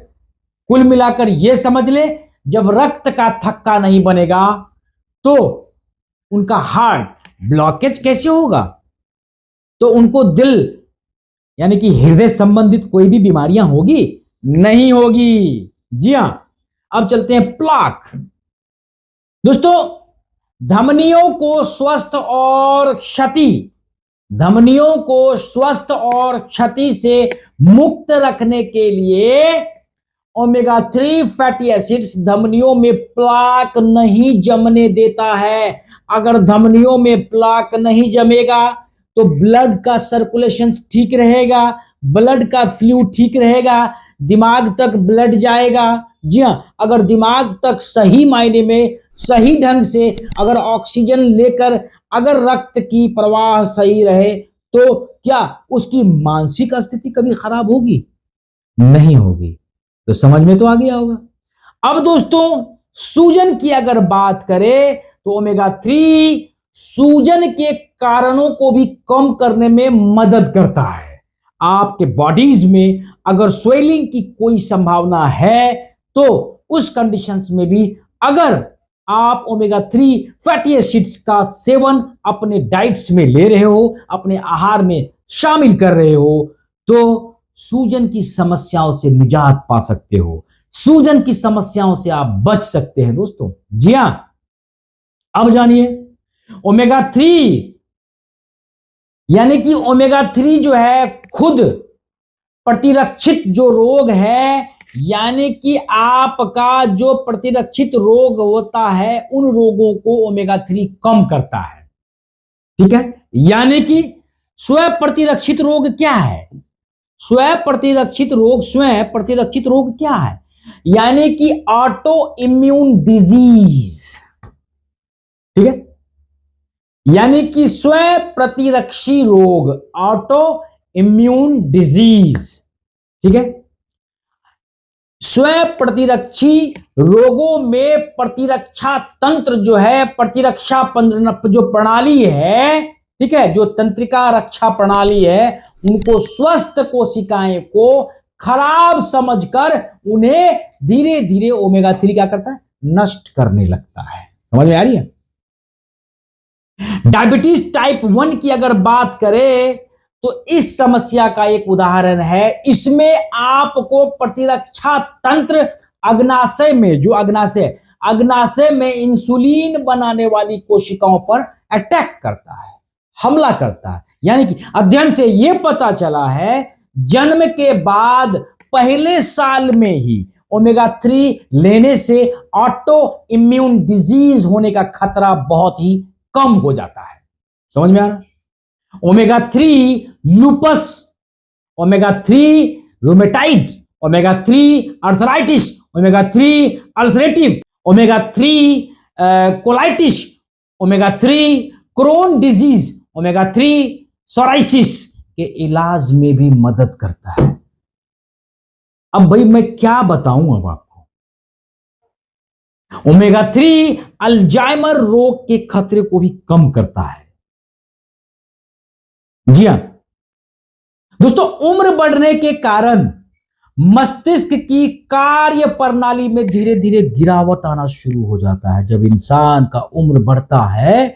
कुल मिलाकर यह समझ ले, जब रक्त का थक्का नहीं बनेगा तो उनका हार्ट ब्लॉकेज कैसे होगा, तो उनको दिल यानी कि हृदय संबंधित कोई भी बीमारियां होगी नहीं होगी। जी हां, अब चलते हैं प्लाक। दोस्तों, धमनियों को स्वस्थ और क्षति से मुक्त रखने के लिए ओमेगा 3 फैटी एसिड्स धमनियों में प्लाक नहीं जमने देता है। अगर धमनियों में प्लाक नहीं जमेगा तो ब्लड का सर्कुलेशन ठीक रहेगा, ब्लड का फ्लू ठीक रहेगा, दिमाग तक ब्लड जाएगा। जी हां, अगर दिमाग तक सही मायने में, सही ढंग से अगर ऑक्सीजन लेकर अगर रक्त की प्रवाह सही रहे तो क्या उसकी मानसिक स्थिति कभी खराब होगी? नहीं होगी। तो समझ में तो आ गया होगा। अब दोस्तों, सूजन की अगर बात करें तो ओमेगा 3 सूजन के कारणों को भी कम करने में मदद करता है। आपके बॉडीज में अगर स्वेलिंग की कोई संभावना है तो उस कंडीशंस में भी अगर आप ओमेगा 3 फैटी एसिड्स का सेवन अपने डाइट्स में ले रहे हो, अपने आहार में शामिल कर रहे हो, तो सूजन की समस्याओं से निजात पा सकते हो, सूजन की समस्याओं से आप बच सकते हैं दोस्तों। जी हां, अब जानिए ओमेगा 3 यानी कि ओमेगा 3 जो है खुद प्रतिरक्षित जो रोग है, यानी कि आपका जो प्रतिरक्षित रोग होता है उन रोगों को ओमेगा 3 कम करता है। ठीक है, यानी कि स्वयं प्रतिरक्षित रोग क्या है? स्वयं प्रतिरक्षित रोग क्या है? यानी कि ऑटो इम्यून डिजीज। ठीक है, यानी कि स्वयं प्रतिरक्षी रोग, ऑटो इम्यून डिजीज। ठीक है, स्वयं प्रतिरक्षी रोगों में प्रतिरक्षा तंत्र जो है, प्रतिरक्षा जो प्रणाली है ठीक है, जो तंत्रिका रक्षा प्रणाली है, उनको स्वस्थ कोशिकाएं को खराब समझकर उन्हें धीरे धीरे ओमेगा 3 क्या करता है, नष्ट करने लगता है। समझ में आ रही है? डायबिटीज टाइप 1 की अगर बात करें तो इस समस्या का एक उदाहरण है। इसमें आपको प्रतिरक्षा तंत्र अग्नाशय में, जो अग्नाशय में इंसुलिन बनाने वाली कोशिकाओं पर अटैक करता है, हमला करता है। यानी कि अध्ययन से यह पता चला है, जन्म के बाद पहले साल में ही ओमेगा 3 लेने से ऑटो इम्यून डिजीज होने का खतरा बहुत ही कम हो जाता है। समझ में आ रहा? Omega 3 lupus, omega 3 rheumatoid, omega 3 arthritis, omega 3 ulcerative, omega 3 colitis, omega 3 Crohn disease, omega 3 psoriasis के इलाज में भी मदद करता है। अब भाई मैं क्या बताऊं अब आपको। ओमेगा 3 अल्जाइमर रोग के खतरे को भी कम करता है। जी हां दोस्तों, उम्र बढ़ने के कारण मस्तिष्क की कार्य प्रणाली में धीरे धीरे गिरावट आना शुरू हो जाता है। जब इंसान का उम्र बढ़ता है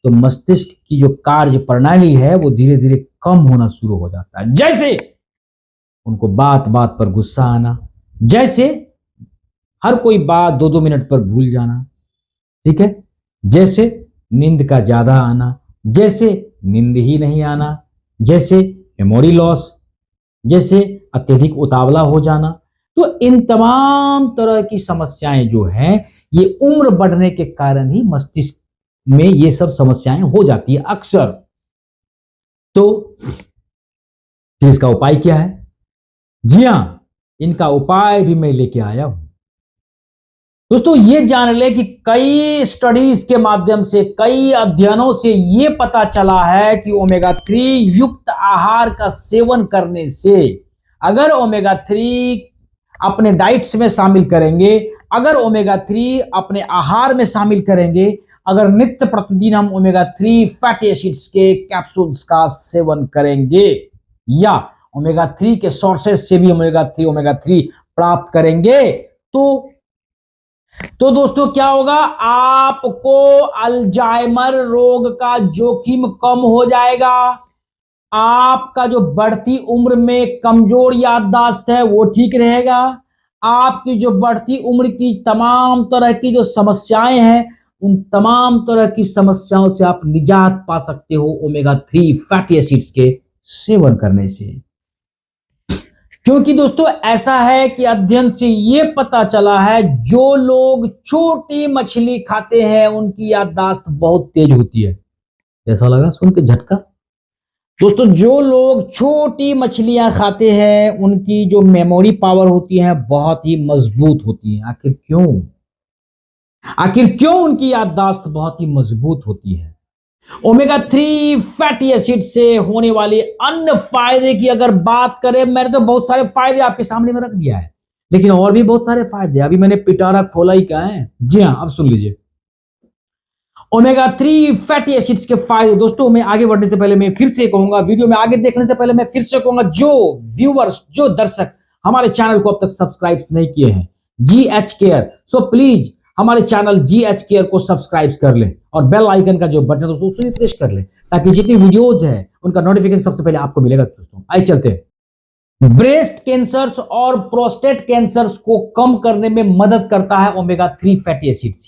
तो मस्तिष्क की जो कार्य प्रणाली है वो धीरे धीरे कम होना शुरू हो जाता है। जैसे उनको बात बात पर गुस्सा आना, जैसे हर कोई बात 2-2 मिनट पर भूल जाना, ठीक है, जैसे नींद का ज्यादा आना, जैसे नींद ही नहीं आना, जैसे मेमोरी लॉस, जैसे अत्यधिक उतावला हो जाना। तो इन तमाम तरह की समस्याएं जो हैं, ये उम्र बढ़ने के कारण ही मस्तिष्क में ये सब समस्याएं हो जाती है अक्सर। तो फिर इसका उपाय क्या है? जी हां, इनका उपाय भी मैं लेके आया हूं। दोस्तों ये जान ले कि कई स्टडीज के माध्यम से, कई अध्ययनों से ये पता चला है कि ओमेगा 3 युक्त आहार का सेवन करने से, अगर ओमेगा 3 अपने डाइट्स में शामिल करेंगे, अगर ओमेगा 3 अपने आहार में शामिल करेंगे, अगर नित्य प्रतिदिन हम ओमेगा 3 फैटी एसिड्स के कैप्सूल्स का सेवन करेंगे या ओमेगा 3 के सोर्सेस से भी ओमेगा 3 प्राप्त करेंगे, तो दोस्तों क्या होगा, आपको अल्जाइमर रोग का जोखिम कम हो जाएगा। आपका जो बढ़ती उम्र में कमजोर याददाश्त है वो ठीक रहेगा। आपकी जो बढ़ती उम्र की तमाम तरह की जो समस्याएं हैं, उन तमाम तरह की समस्याओं से आप निजात पा सकते हो ओमेगा 3 फैटी एसिड्स के सेवन करने से। क्योंकि दोस्तों ऐसा है कि अध्ययन से यह पता चला है, जो लोग छोटी मछली खाते हैं उनकी याददाश्त बहुत तेज होती है। ऐसा लगा सुन के झटका? दोस्तों जो लोग छोटी मछलियां खाते हैं उनकी जो मेमोरी पावर होती है बहुत ही मजबूत होती है। आखिर क्यों उनकी याददाश्त बहुत ही मजबूत होती है? ओमेगा 3 फैटी एसिड से होने वाले अन्य फायदे की अगर बात करें, मैंने तो बहुत सारे फायदे आपके सामने में रख दिया है, लेकिन और भी बहुत सारे फायदे अभी मैंने पिटारा खोला ही क्या है। जी हां, अब सुन लीजिए ओमेगा 3 फैटी एसिड्स के फायदे। दोस्तों मैं आगे बढ़ने से पहले मैं फिर से कहूंगा, वीडियो में आगे देखने से पहले मैं फिर से कहूंगा, जो व्यूअर्स, जो दर्शक हमारे चैनल को अब तक सब्सक्राइब नहीं किए हैं, GH केयर, सो प्लीज हमारे चैनल GH केयर को सब्सक्राइब कर लें और बेल आइकन का जो बटन है दोस्तों उसे भी प्रेस कर लें, ताकि जितनी वीडियोज है उनका नोटिफिकेशन सबसे पहले आपको मिलेगा। दोस्तों आइए चलते हैं। ब्रेस्ट कैंसर्स और प्रोस्टेट कैंसर्स को कम करने में मदद करता है ओमेगा 3 फैटी एसिड्स।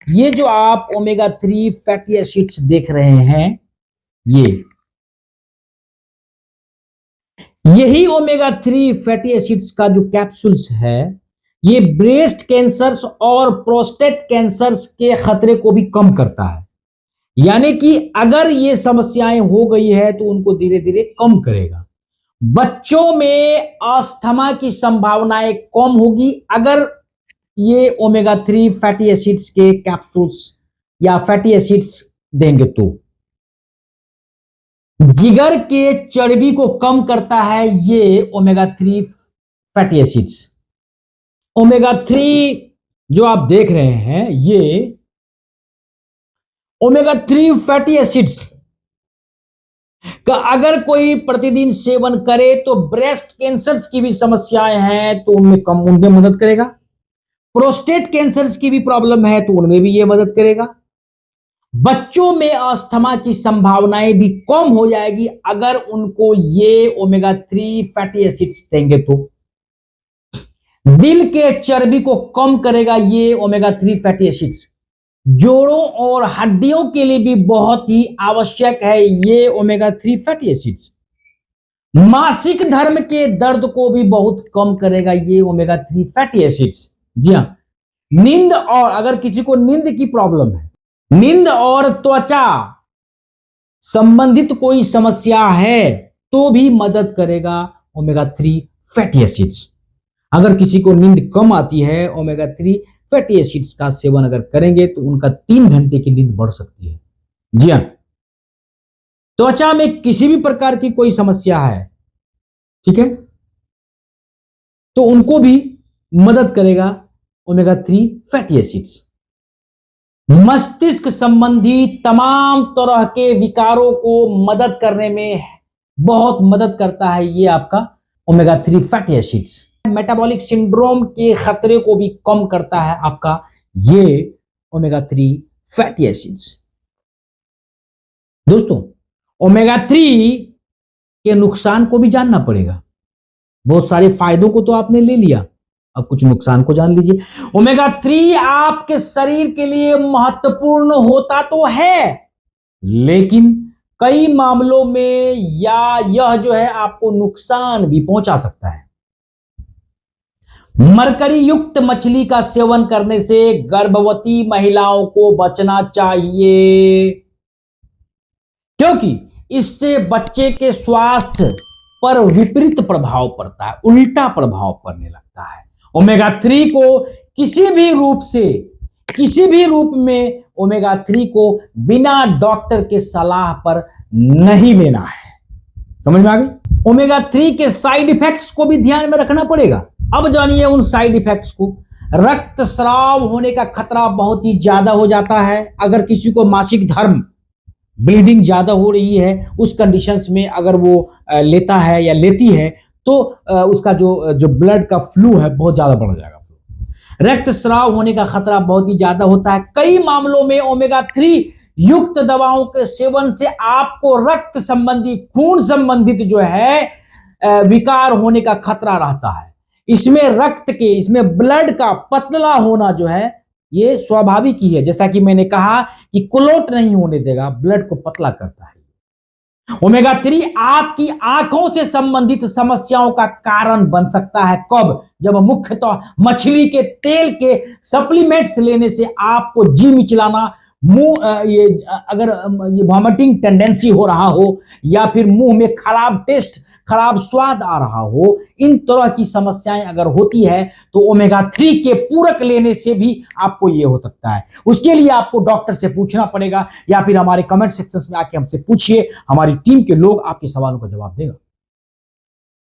ये जो आप ओमेगा 3 फैटी एसिड्स देख रहे हैं, यही ओमेगा 3 फैटी एसिड्स का जो कैप्सूल्स है, ये ब्रेस्ट कैंसर्स और प्रोस्टेट कैंसर्स के खतरे को भी कम करता है। यानी कि अगर ये समस्याएं हो गई है तो उनको धीरे धीरे कम करेगा। बच्चों में अस्थमा की संभावनाएं कम होगी अगर ये ओमेगा 3 फैटी एसिड्स के कैप्सूल्स या फैटी एसिड्स देंगे तो। जिगर के चर्बी को कम करता है ये ओमेगा 3 फैटी एसिड्स। ओमेगा 3 जो आप देख रहे हैं, ये ओमेगा 3 फैटी एसिड्स अगर कोई प्रतिदिन सेवन करे तो ब्रेस्ट कैंसर की भी समस्याएं हैं तो उनमें मदद करेगा। प्रोस्टेट कैंसर की भी प्रॉब्लम है तो उनमें भी ये मदद करेगा। बच्चों में अस्थमा की संभावनाएं भी कम हो जाएगी अगर उनको ये ओमेगा 3 फैटी एसिड्स देंगे तो। दिल के चर्बी को कम करेगा ये ओमेगा 3 फैटी एसिड्स। जोड़ों और हड्डियों के लिए भी बहुत ही आवश्यक है ये ओमेगा 3 फैटी एसिड्स। मासिक धर्म के दर्द को भी बहुत कम करेगा ये ओमेगा 3 फैटी एसिड्स। जी हां, नींद और अगर किसी को नींद की प्रॉब्लम है, नींद और त्वचा संबंधित कोई समस्या है तो भी मदद करेगा ओमेगा 3 फैटी एसिड्स। अगर किसी को नींद कम आती है, ओमेगा 3 फैटी एसिड्स का सेवन अगर करेंगे तो उनका 3 घंटे की नींद बढ़ सकती है। जी हां, त्वचा में किसी भी प्रकार की कोई समस्या है, ठीक है, तो उनको भी मदद करेगा ओमेगा 3 फैटी एसिड्स। मस्तिष्क संबंधी तमाम तरह के विकारों को मदद करने में बहुत मदद करता है ये आपका omega 3 fatty acids. Metabolic syndrome के खतरे को भी कम करता है आपका ये ओमेगा 3 फैटी एसिड्स। दोस्तों, ओमेगा 3 के नुकसान को भी जानना पड़ेगा। बहुत सारे फायदों को तो आपने ले लिया, अब कुछ नुकसान को जान लीजिए। ओमेगा 3 आपके शरीर के लिए महत्वपूर्ण होता तो है, लेकिन कई मामलों में यह जो है आपको नुकसान भी पहुंचा सकता है। मरकरी युक्त मछली का सेवन करने से गर्भवती महिलाओं को बचना चाहिए, क्योंकि इससे बच्चे के स्वास्थ्य पर विपरीत प्रभाव पड़ता है, उल्टा प्रभाव पड़ने लगता है। ओमेगा 3 को किसी भी रूप में ओमेगा 3 को बिना डॉक्टर के सलाह पर नहीं लेना है। समझ में आ गई? ओमेगा 3 के साइड इफेक्ट्स को भी ध्यान में रखना पड़ेगा। अब जानिए उन साइड इफेक्ट्स को। रक्तस्राव होने का खतरा बहुत ही ज्यादा हो जाता है। अगर किसी को मासिक धर्म ब्लीडिंग ज्यादा हो रही है, उस कंडीशंस में अगर वो लेता है या लेती है तो उसका जो ब्लड का फ्लू है बहुत ज्यादा बढ़ जाएगा। रक्तस्राव होने का खतरा बहुत ही ज्यादा होता है। कई मामलों में ओमेगा 3 युक्त दवाओं के सेवन से आपको रक्त संबंधी, खून संबंधित जो है विकार होने का खतरा रहता है। इसमें ब्लड का पतला होना जो है ये स्वाभाविक ही है। जैसा कि मैंने कहा कि क्लोट नहीं होने देगा, ब्लड को पतला करता है। ओमेगा 3 आपकी आंखों से संबंधित समस्याओं का कारण बन सकता है। कब? जब मुख्यतः मछली के तेल के सप्लीमेंट्स लेने से आपको जी मिचलाना, अगर ये वॉमिटिंग टेंडेंसी हो रहा हो या फिर मुंह में खराब स्वाद आ रहा हो, इन तरह की समस्याएं अगर होती है तो ओमेगा 3 के पूरक लेने से भी आपको ये हो सकता है। उसके लिए आपको डॉक्टर से पूछना पड़ेगा या फिर हमारे कमेंट सेक्शन में आके हमसे पूछिए, हमारी टीम के लोग आपके सवालों का जवाब देगा।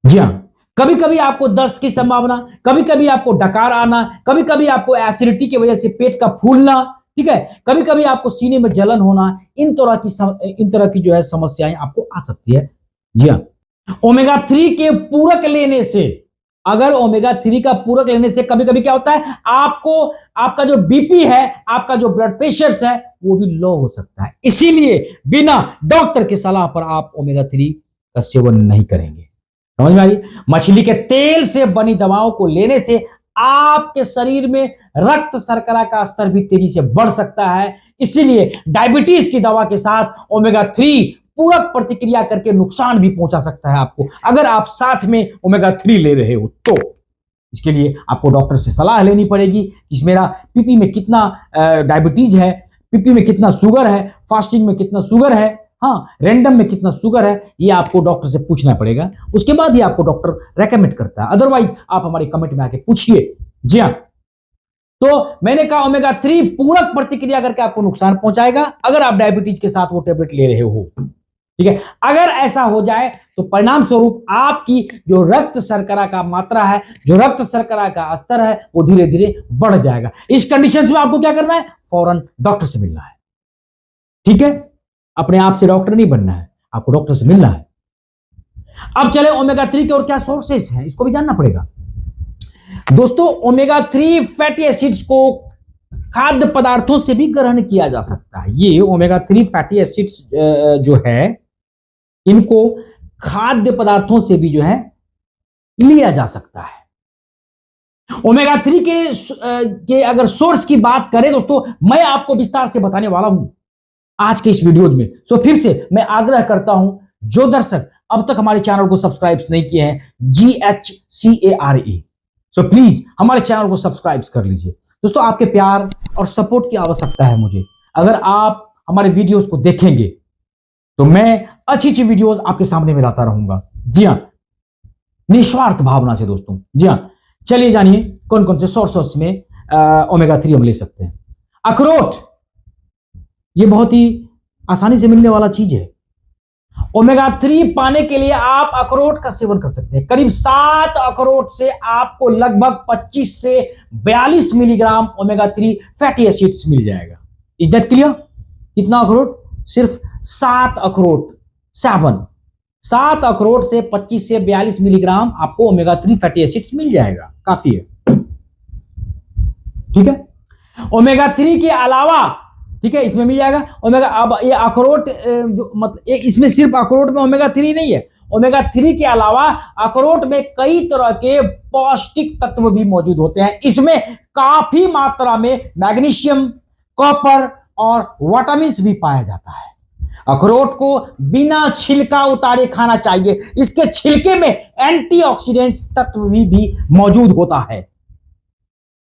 जी हां, कभी कभी आपको दस्त की संभावना, कभी कभी आपको डकार आना, कभी कभी आपको एसिडिटी की वजह से पेट का फूलना, ठीक है, कभी कभी आपको सीने में जलन होना, इन तरह की जो है समस्याएं आपको आ सकती है। जी हां, ओमेगा 3 के पूरक लेने से, अगर ओमेगा 3 का पूरक लेने से कभी कभी क्या होता है, आपका जो बीपी है, आपका जो ब्लड प्रेशर है वो भी लो हो सकता है। इसीलिए बिना डॉक्टर की सलाह पर आप ओमेगा 3 का सेवन नहीं करेंगे। समझ में आ गई? मछली के तेल से बनी दवाओं को लेने से आपके शरीर में रक्त शर्करा का स्तर भी तेजी से बढ़ सकता है। इसीलिए डायबिटीज की दवा के साथ ओमेगा 3 पूरक प्रतिक्रिया करके नुकसान भी पहुंचा सकता है आपको, अगर आप साथ में ओमेगा 3 ले रहे हो तो। इसके लिए आपको डॉक्टर से सलाह लेनी पड़ेगी कि मेरा पीपी में कितना डायबिटीज है, पीपी में कितना शुगर है, फास्टिंग में कितना शुगर है, हाँ, रैंडम में कितना शुगर है, ये आपको डॉक्टर से पूछना पड़ेगा। उसके बाद ही आपको डॉक्टर रेकमेंड करता है। अदरवाइज आप हमारे कमेंट में आके पूछिए। जी हाँ, तो मैंने कहा ओमेगा 3 पूरक प्रतिक्रिया करके आपको नुकसान पहुंचाएगा अगर आप डायबिटीज के साथ वो टेबलेट ले रहे हो, ठीक है। अगर ऐसा हो जाए तो परिणाम स्वरूप आपकी जो रक्त शर्करा का मात्रा है, जो रक्त शर्करा का स्तर है, वो धीरे धीरे बढ़ जाएगा। इस कंडीशन में आपको क्या करना है? फौरन डॉक्टर से मिलना है, ठीक है। अपने आप से डॉक्टर नहीं बनना है, आपको डॉक्टर से मिलना है। अब चले ओमेगा 3 के और क्या सोर्सेस हैं, इसको भी जानना पड़ेगा। दोस्तों, ओमेगा 3 फैटी एसिड्स को खाद्य पदार्थों से भी ग्रहण किया जा सकता है। ये ओमेगा 3 फैटी एसिड्स जो है, इनको खाद्य पदार्थों से भी जो है लिया जा सकता है। ओमेगा 3 के अगर सोर्स की बात करें दोस्तों, मैं आपको विस्तार से बताने वाला हूं आज के इस वीडियो में। सो फिर से मैं आग्रह करता हूं, जो दर्शक अब तक हमारे चैनल को सब्सक्राइब नहीं किए हैं, GHCARE, सो प्लीज हमारे चैनल को सब्सक्राइब कर लीजिए। दोस्तों, आपके प्यार और सपोर्ट की आवश्यकता है मुझे। अगर आप हमारे वीडियोस को देखेंगे तो मैं अच्छी अच्छी वीडियोस आपके सामने में लाता रहूंगा। जी हां, निस्वार्थ भावना से दोस्तों। जी हां, चलिए जानिए कौन कौन से सोर्सेस में ओमेगा 3 हम ले सकते हैं। अखरोट, ये बहुत ही आसानी से मिलने वाला चीज है। ओमेगा 3 पाने के लिए आप अखरोट का सेवन कर सकते हैं। करीब 7 अखरोट से आपको लगभग 25 से 42 मिलीग्राम ओमेगा 3 फैटी एसिड्स मिल जाएगा। Is that clear? कितना अखरोट? सिर्फ 7 अखरोट, 7 अखरोट से 25 से 42 मिलीग्राम आपको ओमेगा 3 फैटी एसिड्स मिल जाएगा, काफी है। ठीक है, ओमेगा 3 के अलावा, ठीक है, इसमें मिल जाएगा ओमेगा। अब ये अखरोट जो मतलब इसमें सिर्फ अखरोट में ओमेगा 3 नहीं है, ओमेगा 3 के अलावा अखरोट में कई तरह के पौष्टिक तत्व भी मौजूद होते हैं। इसमें काफी मात्रा में मैग्नीशियम, कॉपर और विटामिन भी पाया जाता है। अखरोट को बिना छिलका उतारे खाना चाहिए। इसके छिलके में एंटीऑक्सीडेंट तत्व भी मौजूद होता है।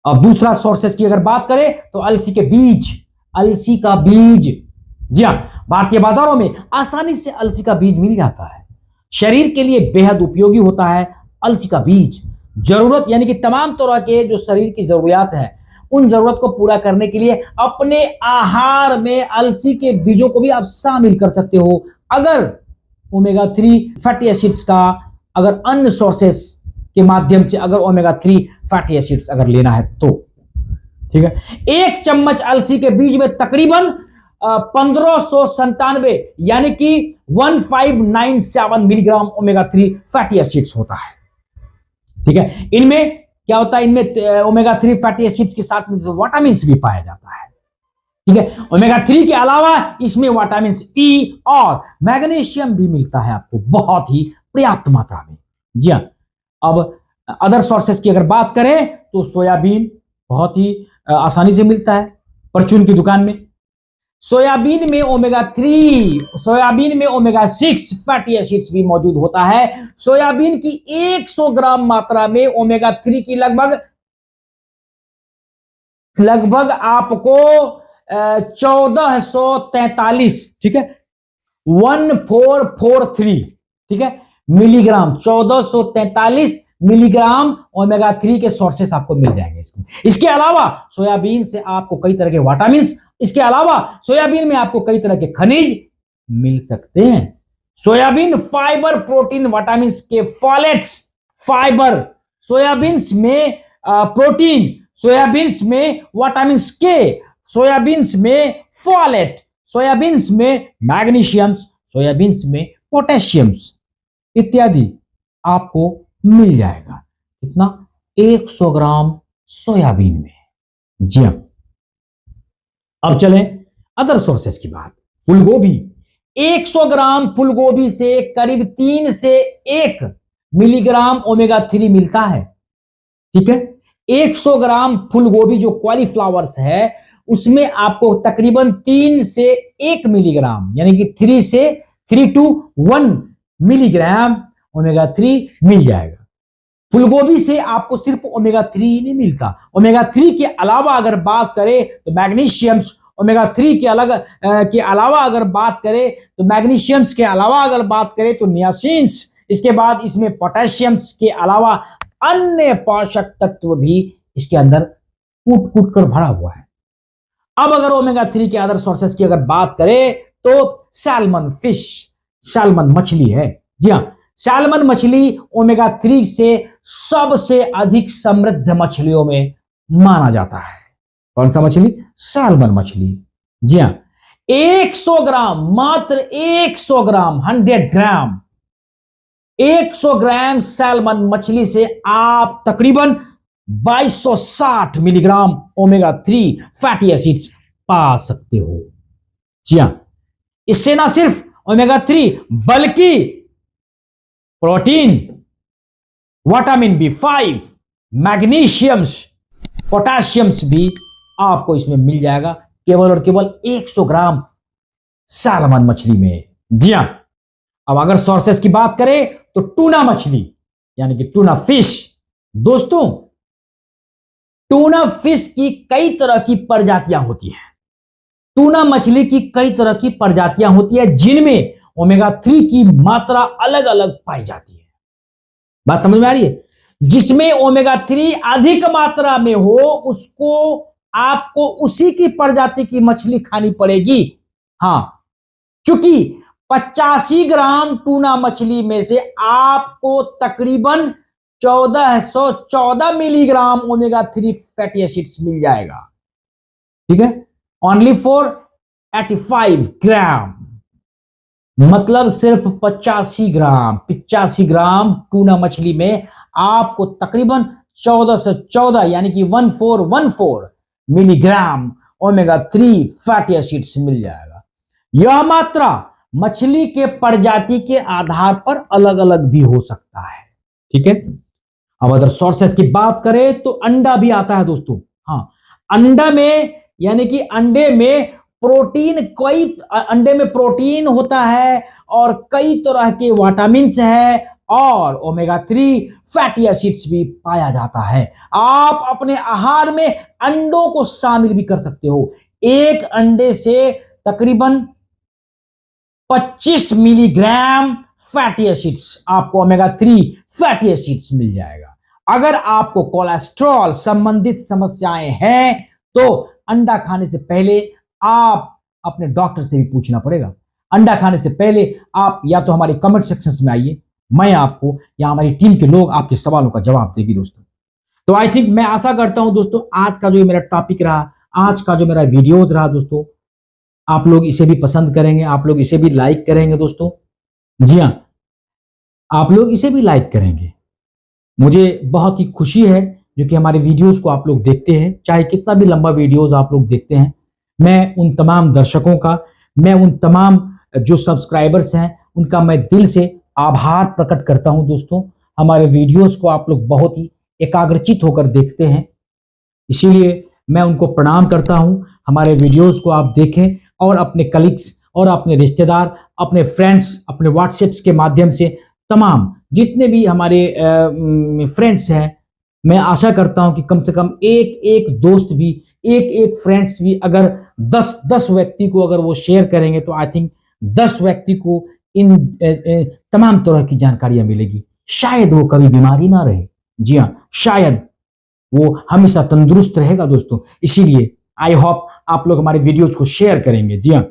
अब दूसरा सोर्सेस की अगर बात करें तो अलसी के बीज, अलसी का बीज। जी हां, भारतीय बाजारों में आसानी से अलसी का बीज मिल जाता है। शरीर के लिए बेहद उपयोगी होता है अलसी का बीज। जरूरत यानी कि तमाम तरह के जो शरीर की जरूरियात है, उन जरूरत को पूरा करने के लिए अपने आहार में अलसी के बीजों को भी आप शामिल कर सकते हो, अगर ओमेगा 3 फैटी एसिड्स का अगर अन्य सोर्सेस के माध्यम से अगर ओमेगा 3 फैटी एसिड्स अगर लेना है तो। ठीक है, 1 चम्मच अलसी के बीज में तकरीबन 1597 यानी कि 1597 मिलीग्राम ओमेगा 3 फैटी एसिड्स होता है। ठीक है, इनमें क्या होता है, इनमें ओमेगा 3 फैटी एसिड्स के साथ में विटामिन भी पाया जाता है। ठीक है, ओमेगा 3 के अलावा इसमें विटामिन ई और मैग्नीशियम भी मिलता है आपको बहुत ही पर्याप्त मात्रा में। जी हां, अब अदर सोर्सेस की अगर बात करें तो सोयाबीन बहुत ही आसानी से मिलता है परचून की दुकान में। सोयाबीन में ओमेगा 3, सोयाबीन में ओमेगा 6 फैटी एसिड्स भी मौजूद होता है। सोयाबीन की 100 ग्राम मात्रा में ओमेगा 3 की लगभग आपको 1443, ठीक है, 1443, ठीक है, मिलीग्राम, 1443 मिलीग्राम ओमेगा 3 के सोर्सेस आपको मिल जाएंगे इसमें। इसके अलावा सोयाबीन से आपको कई तरह के विटामिन, इसके अलावा सोयाबीन में आपको कई तरह के खनिज मिल सकते हैं। सोयाबीन फाइबर, प्रोटीन, विटामिन के फॉलेट्स, फाइबर, सोयाबीन में प्रोटीन, सोयाबीन में विटामिन के, सोयाबीन में फॉलेट, सोयाबीन में मैग्नीशियम, सोयाबीन में पोटेशियम इत्यादि आपको मिल जाएगा। कितना? 100 ग्राम सोयाबीन में। जी हां, अब चलें अदर सोर्सेस की बात। फूलगोभी, 100 ग्राम फूलगोभी से करीब 3 से 1 मिलीग्राम ओमेगा 3 मिलता है। ठीक है, 100 ग्राम फूलगोभी जो कॉलीफ्लावर्स है, उसमें आपको तकरीबन 3 से 1 मिलीग्राम यानी कि 3 to 1 मिलीग्राम ओमेगा 3 मिल जाएगा। फूलगोभी से आपको सिर्फ ओमेगा 3 नहीं मिलता, ओमेगा 3 के अलावा अगर बात करें तो मैग्नीशियम्स, ओमेगा 3 के अलावा अगर बात करें तो मैग्नीशियम्स के अलावा अगर बात करें तो नियासिन्स, इसके बाद इसमें पोटेशियम्स के अलावा अन्य पोषक तत्व भी इसके अंदर कूट कूट कर भरा हुआ है। अब अगर ओमेगा 3 के अदर सोर्सेस की अगर बात करें तो सैल्मन फिश, सैल्मन मछली है। जी हां, सैल्मन मछली ओमेगा 3 से सबसे अधिक समृद्ध मछलियों में माना जाता है। कौन सा मछली? सैल्मन मछली। जी हां, 100 ग्राम, मात्र 100 ग्राम, 100 ग्राम, 100 ग्राम सैल्मन मछली से आप तकरीबन 2260 मिलीग्राम ओमेगा 3 फैटी एसिड्स पा सकते हो। जी हां, इससे ना सिर्फ ओमेगा 3 बल्कि प्रोटीन, विटामिन B5, मैग्नीशियम्स, पोटेशियम्स भी आपको इसमें मिल जाएगा केवल और केवल 100 ग्राम सैल्मन मछली में। जी हां, अब अगर सोर्सेस की बात करें तो टूना मछली यानी कि टूना फिश। दोस्तों, टूना फिश की कई तरह की प्रजातियां होती हैं। टूना मछली की कई तरह की प्रजातियां होती है जिनमें ओमेगा 3 की मात्रा अलग अलग पाई जाती है। बात समझ में आ रही है? जिसमें ओमेगा 3 अधिक मात्रा में हो उसको आपको उसी की प्रजाति की मछली खानी पड़ेगी। हां, चूंकि 85 ग्राम टूना मछली में से आपको तकरीबन 1414 मिलीग्राम ओमेगा 3 फैटी एसिड्स मिल जाएगा। ठीक है, ओनली फॉर 85 ग्राम, मतलब सिर्फ 85 ग्राम टूना मछली में आपको तकरीबन 14 से 14 यानी कि 1414 मिलीग्राम ओमेगा 3 फैटी एसिड्स मिल जाएगा। यह मात्रा मछली के प्रजाति के आधार पर अलग अलग भी हो सकता है। ठीक है, अब अगर सोर्सेस की बात करें तो अंडा भी आता है दोस्तों। हाँ, अंडा में यानी कि अंडे में प्रोटीन होता है और कई तरह के विटामिन्स है और ओमेगा 3 फैटी एसिड्स भी पाया जाता है। आप अपने आहार में अंडों को शामिल भी कर सकते हो। एक अंडे से तकरीबन 25 मिलीग्राम फैटी एसिड्स, आपको ओमेगा 3 फैटी एसिड्स मिल जाएगा। अगर आपको कोलेस्ट्रॉल संबंधित समस्याएं हैं तो अंडा खाने से पहले आप अपने डॉक्टर से भी पूछना पड़ेगा। अंडा खाने से पहले आप या तो हमारे कमेंट सेक्शन में आइए, मैं आपको या हमारी टीम के लोग आपके सवालों का जवाब देगी दोस्तों। तो आई थिंक मैं आशा करता हूं दोस्तों आज का जो मेरा टॉपिक रहा, आज का जो मेरा वीडियोज रहा दोस्तों, आप लोग इसे भी पसंद करेंगे, आप लोग इसे भी लाइक करेंगे दोस्तों। जी हां, आप लोग इसे भी लाइक करेंगे। मुझे बहुत ही खुशी है जो कि हमारे वीडियोस को आप लोग देखते हैं, चाहे कितना भी लंबा वीडियोस आप लोग देखते हैं। मैं उन तमाम दर्शकों का, मैं उन तमाम जो सब्सक्राइबर्स हैं उनका मैं दिल से आभार प्रकट करता हूं दोस्तों। हमारे वीडियोस को आप लोग बहुत ही एकाग्रचित होकर देखते हैं, इसीलिए मैं उनको प्रणाम करता हूं। हमारे वीडियोस को आप देखें और अपने कलीग्स और अपने रिश्तेदार, अपने फ्रेंड्स, अपने व्हाट्सएप्स के माध्यम से तमाम जितने भी हमारे फ्रेंड्स हैं, मैं आशा करता हूं कि कम से कम एक एक दोस्त भी, एक एक फ्रेंड्स भी अगर 10 व्यक्ति को अगर वो शेयर करेंगे तो आई थिंक 10 व्यक्ति को इन तमाम तरह की जानकारियां मिलेगी। शायद वो कभी बीमारी ना रहे। जी हाँ, शायद वो हमेशा तंदुरुस्त रहेगा दोस्तों। इसीलिए आई होप आप लोग हमारे वीडियोज को शेयर करेंगे। जी हाँ,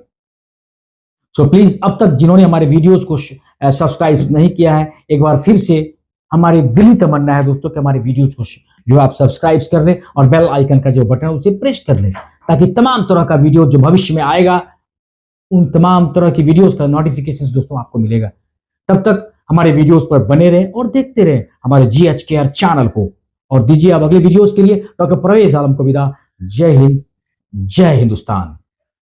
सो प्लीज अब तक जिन्होंने हमारे वीडियोज को सब्सक्राइब नहीं किया है, एक बार फिर से हमारी दिली तमन्ना है दोस्तों कि हमारे वीडियोज को जो आप सब्सक्राइब कर लें और बेल आइकन का जो बटन है उसे प्रेस कर लें, ताकि तमाम तरह का वीडियो जो भविष्य में आएगा उन तमाम तरह की वीडियोज का नोटिफिकेशन दोस्तों आपको मिलेगा। तब तक हमारे वीडियोज पर बने रहें और देखते रहें हमारे GHKR चैनल को। और दीजिए अब अगले वीडियोज के लिए डॉक्टर परवेज आलम को विदा। जय हिंद, जय हिंदुस्तान।